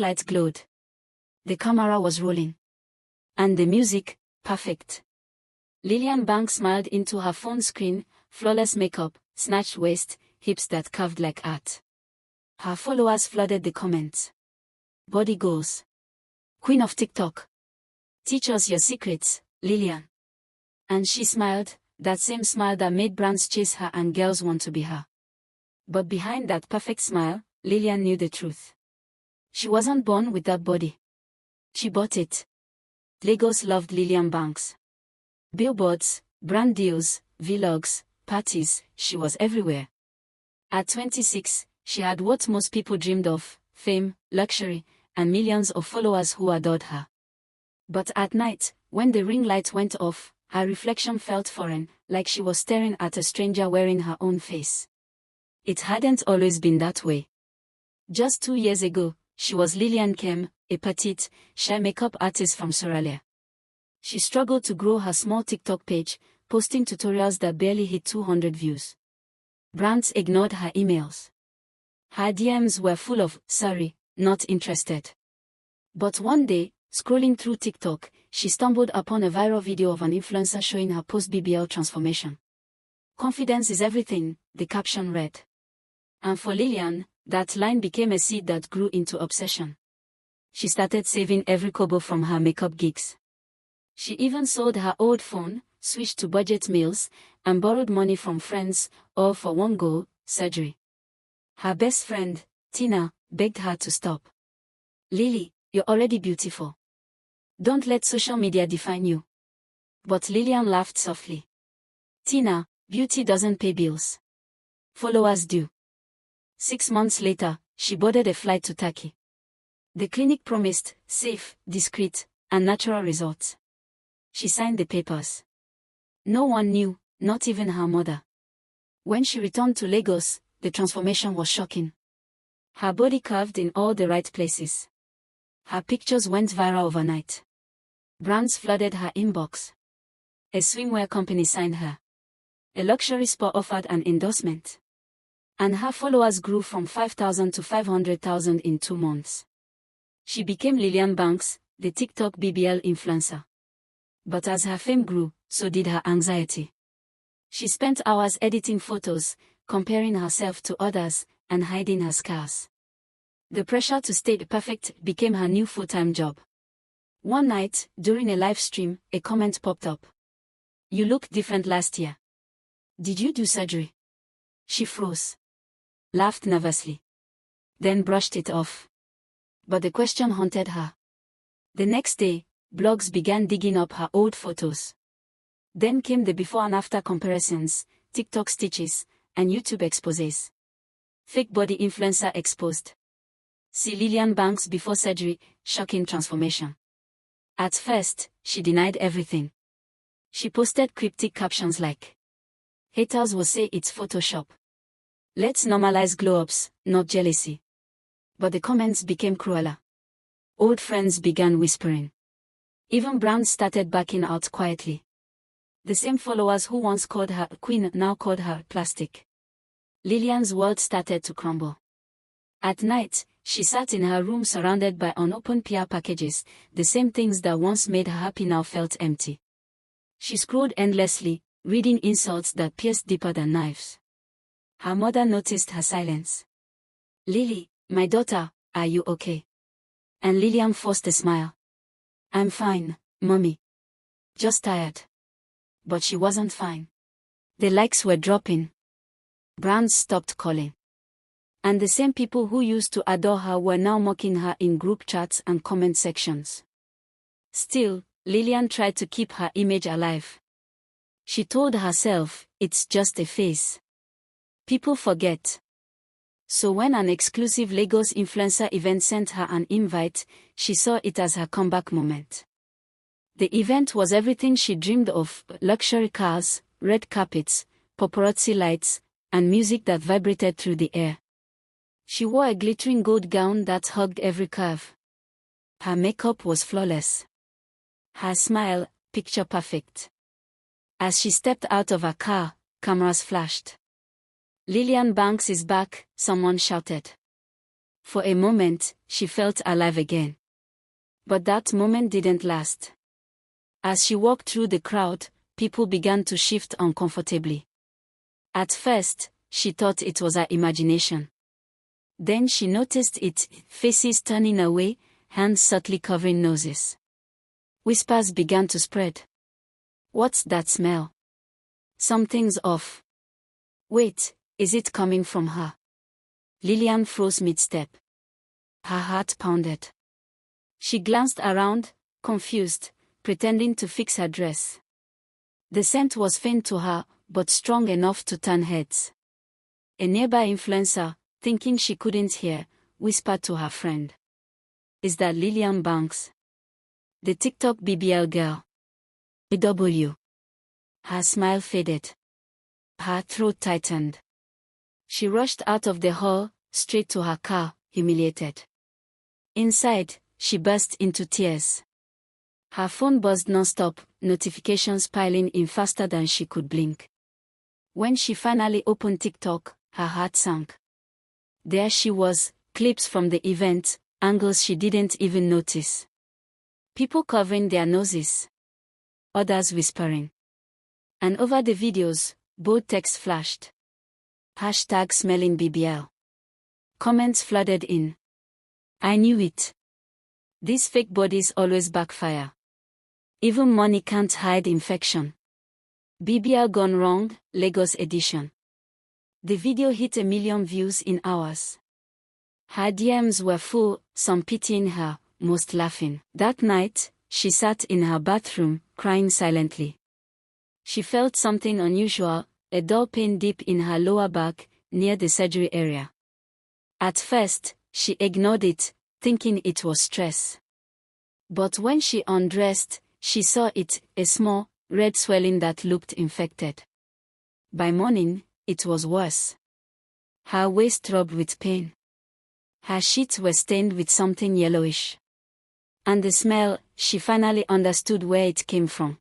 light glowed. The camera was rolling. And the music, perfect. Lillian Banks smiled into her phone screen, flawless makeup, snatched waist, hips that curved like art. Her followers flooded the comments. Body goals. Queen of TikTok. Teach us your secrets, Lillian. And she smiled, that same smile that made brands chase her and girls want to be her. But behind that perfect smile, Lillian knew the truth. She wasn't born with that body. She bought it. Lagos loved Lillian Banks. Billboards, brand deals, vlogs, parties, she was everywhere. At 26, she had what most people dreamed of: fame, luxury, and millions of followers who adored her. But at night, when the ring light went off, her reflection felt foreign, like she was staring at a stranger wearing her own face. It hadn't always been that way. Just 2 years ago, she was Lillian Kem, a petite, shy makeup artist from Sierra. She struggled to grow her small TikTok page, posting tutorials that barely hit 200 views. Brands ignored her emails. Her DMs were full of, "Sorry, not interested." But one day, scrolling through TikTok, she stumbled upon a viral video of an influencer showing her post-BBL transformation. "Confidence is everything," the caption read. And for Lillian, that line became a seed that grew into obsession. She started saving every kobo from her makeup gigs. She even sold her old phone, switched to budget meals, and borrowed money from friends, all for one goal: surgery. Her best friend, Tina, begged her to stop. "Lily, you're already beautiful. Don't let social media define you." But Lillian laughed softly. "Tina, beauty doesn't pay bills. Followers do." 6 months later, she boarded a flight to Turkey. The clinic promised safe, discreet, and natural results. She signed the papers. No one knew, not even her mother. When she returned to Lagos, the transformation was shocking. Her body curved in all the right places. Her pictures went viral overnight. Brands flooded her inbox. A swimwear company signed her. A luxury spa offered an endorsement. And her followers grew from 5,000 to 500,000 in 2 months. She became Lillian Banks, the TikTok BBL influencer. But as her fame grew, so did her anxiety. She spent hours editing photos, comparing herself to others, and hiding her scars. The pressure to stay perfect became her new full-time job. One night, during a live stream, a comment popped up. "You looked different last year. Did you do surgery?" She froze. Laughed nervously. Then brushed it off. But the question haunted her. The next day, blogs began digging up her old photos. Then came the before and after comparisons, TikTok stitches, and YouTube exposés. Fake body influencer exposed. See Lillian Banks before surgery, shocking transformation. At first, she denied everything. She posted cryptic captions like, "Haters will say it's Photoshop. Let's normalize glow-ups, not jealousy." But the comments became crueler. Old friends began whispering. Even brands started backing out quietly. The same followers who once called her a queen now called her plastic. Lillian's world started to crumble. At night, she sat in her room surrounded by unopened PR packages, the same things that once made her happy now felt empty. She scrolled endlessly, reading insults that pierced deeper than knives. Her mother noticed her silence. "Lily, my daughter, are you okay?" And Lillian forced a smile. "I'm fine, Mommy. Just tired." But she wasn't fine. The likes were dropping. Brands stopped calling. And the same people who used to adore her were now mocking her in group chats and comment sections. Still, Lillian tried to keep her image alive. She told herself, "It's just a phase. People forget." So when an exclusive Lagos influencer event sent her an invite, she saw it as her comeback moment. The event was everything she dreamed of: luxury cars, red carpets, paparazzi lights, and music that vibrated through the air. She wore a glittering gold gown that hugged every curve. Her makeup was flawless. Her smile, picture perfect. As she stepped out of her car, cameras flashed. "Lillian Banks is back," someone shouted. For a moment, she felt alive again. But that moment didn't last. As she walked through the crowd, people began to shift uncomfortably. At first, she thought it was her imagination. Then she noticed it, faces turning away, hands subtly covering noses. Whispers began to spread. "What's that smell? Something's off. Wait, is it coming from her?" Lillian froze mid-step. Her heart pounded. She glanced around, confused, pretending to fix her dress. The scent was faint to her, but strong enough to turn heads. A nearby influencer, thinking she couldn't hear, whispered to her friend. "Is that Lillian Banks? The TikTok BBL girl?" BW. Her smile faded. Her throat tightened. She rushed out of the hall, straight to her car, humiliated. Inside, she burst into tears. Her phone buzzed non-stop, notifications piling in faster than she could blink. When she finally opened TikTok, her heart sank. There she was, clips from the event, angles she didn't even notice. People covering their noses. Others whispering. And over the videos, bold text flashed. #smelling BBL. Comments flooded in. "I knew it. These fake bodies always backfire. Even money can't hide infection." BBL Gone Wrong, Lagos edition. The video hit 1 million views in hours. Her DMs were full, some pitying her, most laughing. That night, she sat in her bathroom, crying silently. She felt something unusual, a dull pain deep in her lower back, near the surgery area. At first, she ignored it, thinking it was stress. But when she undressed, she saw it, a small, red swelling that looked infected. By morning, it was worse. Her waist throbbed with pain. Her sheets were stained with something yellowish. And the smell, she finally understood where it came from.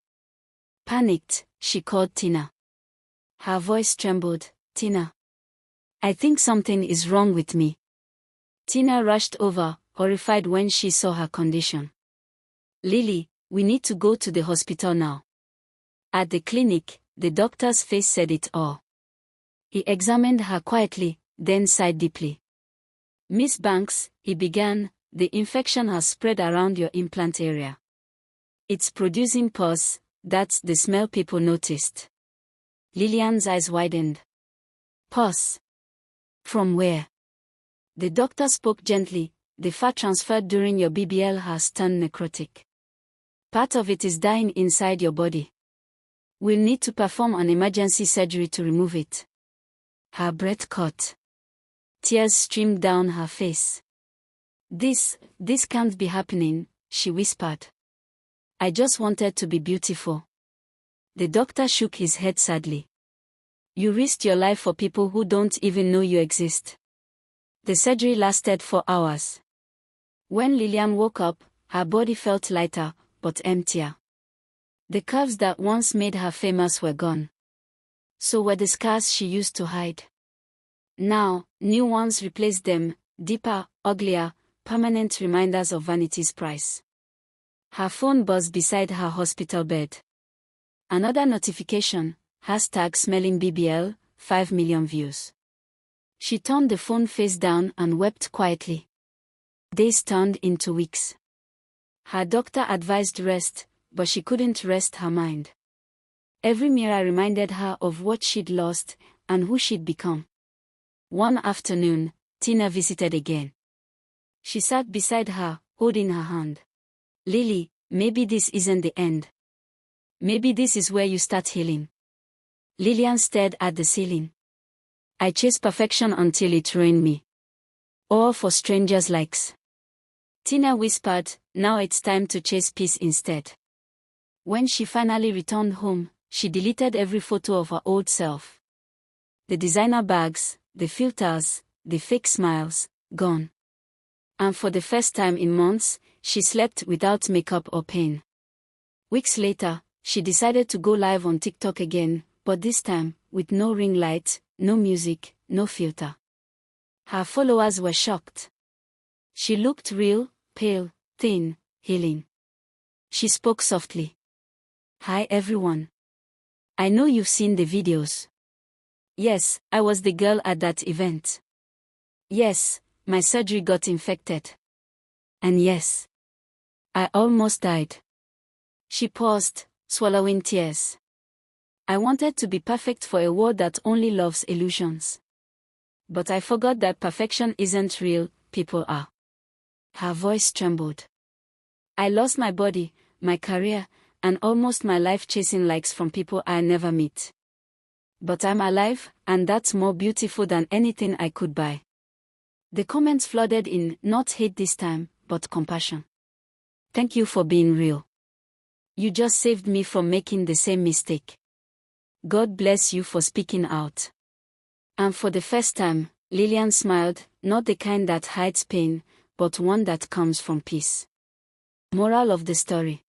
Panicked, she called Tina. Her voice trembled. "Tina. I think something is wrong with me." Tina rushed over, horrified when she saw her condition. "Lily, we need to go to the hospital now." At the clinic, the doctor's face said it all. He examined her quietly, then sighed deeply. "Miss Banks," he began, "the infection has spread around your implant area. It's producing pus, that's the smell people noticed." Lillian's eyes widened. "Pus? From where?" The doctor spoke gently. "The fat transferred during your BBL has turned necrotic. Part of it is dying inside your body. We'll need to perform an emergency surgery to remove it." Her breath caught. Tears streamed down her face. This can't be happening," she whispered. "I just wanted to be beautiful." The doctor shook his head sadly. "You risked your life for people who don't even know you exist." The surgery lasted 4 hours. When Lillian woke up, her body felt lighter, but emptier. The curves that once made her famous were gone. So were the scars she used to hide. Now, new ones replaced them, deeper, uglier, permanent reminders of vanity's price. Her phone buzzed beside her hospital bed. Another notification, #smelling BBL, 5 million views. She turned the phone face down and wept quietly. Days turned into weeks. Her doctor advised rest, but she couldn't rest her mind. Every mirror reminded her of what she'd lost, and who she'd become. One afternoon, Tina visited again. She sat beside her, holding her hand. "Lily, maybe this isn't the end. Maybe this is where you start healing." Lillian stared at the ceiling. "I chased perfection until it ruined me. All for strangers' likes." Tina whispered, "Now it's time to chase peace instead." When she finally returned home, she deleted every photo of her old self. The designer bags, the filters, the fake smiles, gone. And for the first time in months, she slept without makeup or pain. Weeks later, she decided to go live on TikTok again, but this time, with no ring light, no music, no filter. Her followers were shocked. She looked real, pale, thin, healing. She spoke softly. Hi everyone. I know you've seen the videos. Yes, I was the girl at that event. Yes, my surgery got infected. And yes, I almost died. She paused, swallowing tears. I wanted to be perfect for a world that only loves illusions. But I forgot that perfection isn't real, people are. Her voice trembled. I lost my body, my career, and almost my life chasing likes from people I never meet. But I'm alive, and that's more beautiful than anything I could buy. The comments flooded in, not hate this time, but compassion. Thank you for being real. You just saved me from making the same mistake. God bless you for speaking out. And for the first time, Lillian smiled, not the kind that hides pain, but one that comes from peace. Moral of the story.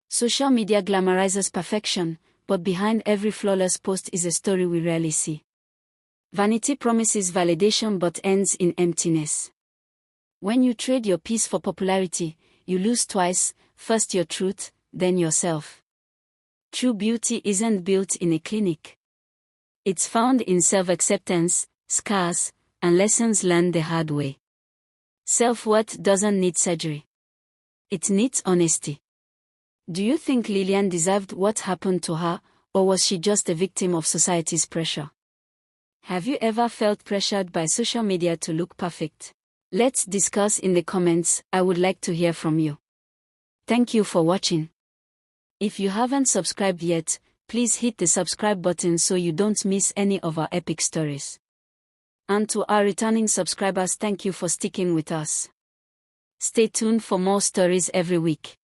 Social media glamorizes perfection, but behind every flawless post is a story we rarely see. Vanity promises validation but ends in emptiness. When you trade your peace for popularity, you lose twice, first your truth, then yourself. True beauty isn't built in a clinic. It's found in self-acceptance, scars, and lessons learned the hard way. Self-worth doesn't need surgery. It needs honesty. Do you think Lillian deserved what happened to her, or was she just a victim of society's pressure? Have you ever felt pressured by social media to look perfect? Let's discuss in the comments. I would like to hear from you. Thank you for watching. If you haven't subscribed yet, please hit the subscribe button so you don't miss any of our epic stories. And to our returning subscribers, thank you for sticking with us. Stay tuned for more stories every week.